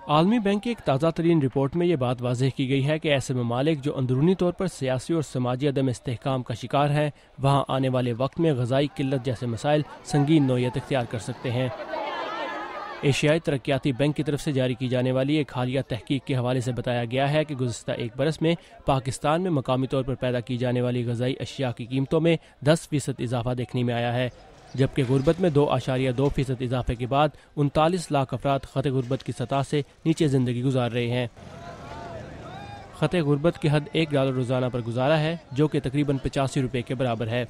عالمی بینک کی ایک تازہ ترین رپورٹ میں یہ بات واضح کی گئی ہے کہ ایسے ممالک جو اندرونی طور پر سیاسی اور سماجی عدم استحکام کا شکار ہیں، وہاں آنے والے وقت میں غذائی قلت جیسے مسائل سنگین نوعیت اختیار کر سکتے ہیں۔ ایشیائی ترقیاتی بینک کی طرف سے جاری کی جانے والی ایک حالیہ تحقیق کے حوالے سے بتایا گیا ہے کہ گزشتہ ایک برس میں پاکستان میں مقامی طور پر پیدا کی جانے والی غذائی اشیاء کی قیمتوں میں 10% اضافہ دیکھنے میں آیا ہے، جبکہ غربت میں 2.2% اضافے کے بعد 39 لاکھ افراد خطِ غربت کی سطح سے نیچے زندگی گزار رہے ہیں۔ خطِ غربت کی حد $1 روزانہ پر گزارا ہے، جو کہ تقریباً 85 روپے کے برابر ہے۔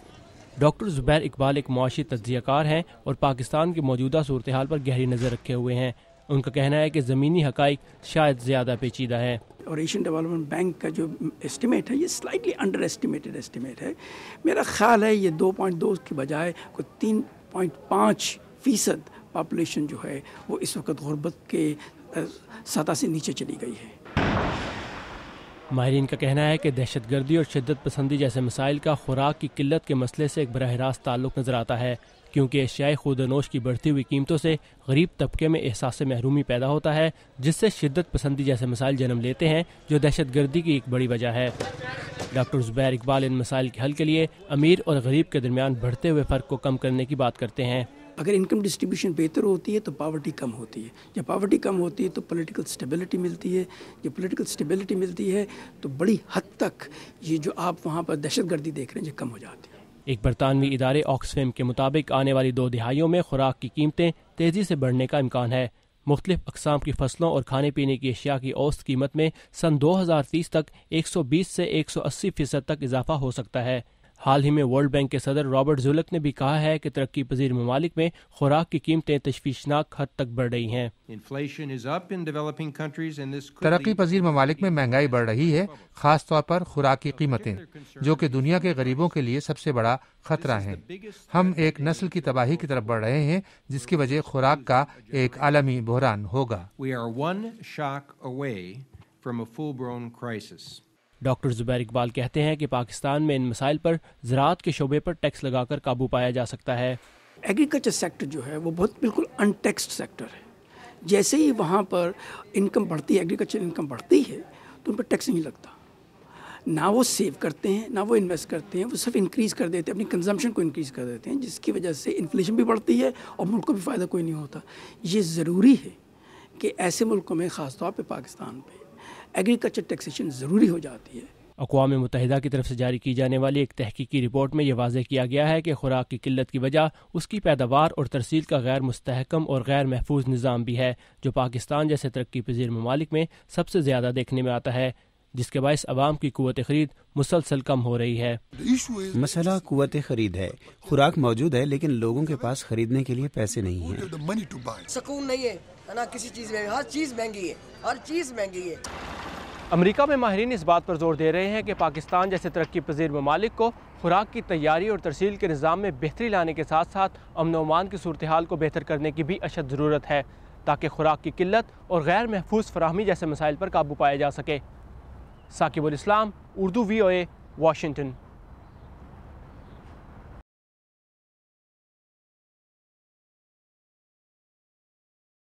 ڈاکٹر زبیر اقبال ایک معاشی تجزیہ کار ہیں اور پاکستان کی موجودہ صورتحال پر گہری نظر رکھے ہوئے ہیں۔ ان کا کہنا ہے کہ زمینی حقائق شاید زیادہ پیچیدہ ہیں۔ اور ایشین ڈیولپمنٹ بینک کا جو اسٹیمیٹ ہے یہ سلائٹلی انڈر اسٹیمیٹڈ اسٹیمیٹ ہے۔ میرا خیال ہے یہ 2.2 کی بجائے کوئی 3.5% پاپولیشن جو ہے وہ اس وقت غربت کے سطح سے نیچے چلی گئی ہے۔ ماہرین کا کہنا ہے کہ دہشت گردی اور شدت پسندی جیسے مسائل کا خوراک کی قلت کے مسئلے سے ایک براہ راست تعلق نظر آتا ہے، کیونکہ اشیائے خوردنوش کی بڑھتی ہوئی قیمتوں سے غریب طبقے میں احساس محرومی پیدا ہوتا ہے، جس سے شدت پسندی جیسے مسائل جنم لیتے ہیں، جو دہشت گردی کی ایک بڑی وجہ ہے۔ ڈاکٹر زبیر اقبال ان مسائل کے حل کے لیے امیر اور غریب کے درمیان بڑھتے ہوئے فرق کو کم کرنے کی بات کرتے ہیں۔ اگر انکم ڈسٹریبیوشن بہتر ہوتی ہے تو پاورٹی کم ہوتی ہے، جب پاورٹی کم ہوتی ہے تو پولیٹیکل سٹیبلٹی ملتی ہے، جب پولیٹیکل سٹیبلٹی ملتی ہے تو بڑی حد تک یہ جو آپ وہاں پر دہشت گردی دیکھ رہے ہیں یہ کم ہو جاتی ہے۔ ایک برطانوی ادارے آکسفیم کے مطابق آنے والی 2 دہائیوں میں خوراک کی قیمتیں تیزی سے بڑھنے کا امکان ہے۔ مختلف اقسام کی فصلوں اور کھانے پینے کی اشیاء کی اوسط قیمت میں سن 2030 تک 120 سے 180% تک اضافہ ہو سکتا ہے۔ حال ہی میں ورلڈ بینک کے صدر رابرٹ زولک نے بھی کہا ہے کہ ترقی پذیر ممالک میں خوراک کی قیمتیں تشویشناک حد تک بڑھ رہی ہیں۔ ترقی پذیر ممالک میں مہنگائی بڑھ رہی ہے، خاص طور پر خوراک کی قیمتیں، جو کہ دنیا کے غریبوں کے لیے سب سے بڑا خطرہ ہیں۔ ہم ایک نسل کی تباہی کی طرف بڑھ رہے ہیں، جس کی وجہ خوراک کا ایک عالمی بحران ہوگا۔ ڈاکٹر زبیر اقبال کہتے ہیں کہ پاکستان میں ان مسائل پر زراعت کے شعبے پر ٹیکس لگا کر قابو پایا جا سکتا ہے۔ ایگریکلچر سیکٹر جو ہے وہ بہت بالکل ان ٹیکسڈ سیکٹر ہے۔ جیسے ہی وہاں پر انکم بڑھتی ہے، ایگریکلچر انکم بڑھتی ہے تو ان پر ٹیکس نہیں لگتا، نہ وہ سیو کرتے ہیں نہ وہ انویسٹ کرتے ہیں، وہ صرف انکریز کر دیتے ہیں، اپنی کنزمپشن کو انکریز کر دیتے ہیں، جس کی وجہ سے انفلیشن بھی بڑھتی ہے اور ملک کو بھی فائدہ کوئی نہیں ہوتا۔ یہ ضروری ہے کہ ایسے ملکوں میں خاص طور پہ پاکستان پہ ایگریکلچر ٹیکسیشن ضروری ہو جاتی ہے۔ اقوام متحدہ کی طرف سے جاری کی جانے والی ایک تحقیقی رپورٹ میں یہ واضح کیا گیا ہے کہ خوراک کی قلت کی وجہ اس کی پیداوار اور ترسیل کا غیر مستحکم اور غیر محفوظ نظام بھی ہے، جو پاکستان جیسے ترقی پذیر ممالک میں سب سے زیادہ دیکھنے میں آتا ہے، جس کے باعث عوام کی قوت خرید مسلسل کم ہو رہی ہے۔ مسئلہ قوت خرید ہے۔ خوراک موجود ہے لیکن لوگوں کے پاس خریدنے کے لیے پیسے نہیں ہیں۔ سکون نہیں ہے نا، کسی چیز میں ہر چیز مہنگی ہے، ہر چیز مہنگی ہے۔ امریکہ میں ماہرین اس بات پر زور دے رہے ہیں کہ پاکستان جیسے ترقی پذیر ممالک کو خوراک کی تیاری اور ترسیل کے نظام میں بہتری لانے کے ساتھ ساتھ امن و امان کی صورتحال کو بہتر کرنے کی بھی اشد ضرورت ہے، تاکہ خوراک کی قلت اور غیر محفوظ فراہمی جیسے مسائل پر قابو پایا جا سکے۔ ثاقب الاسلام، اردو VOA، واشنگٹن۔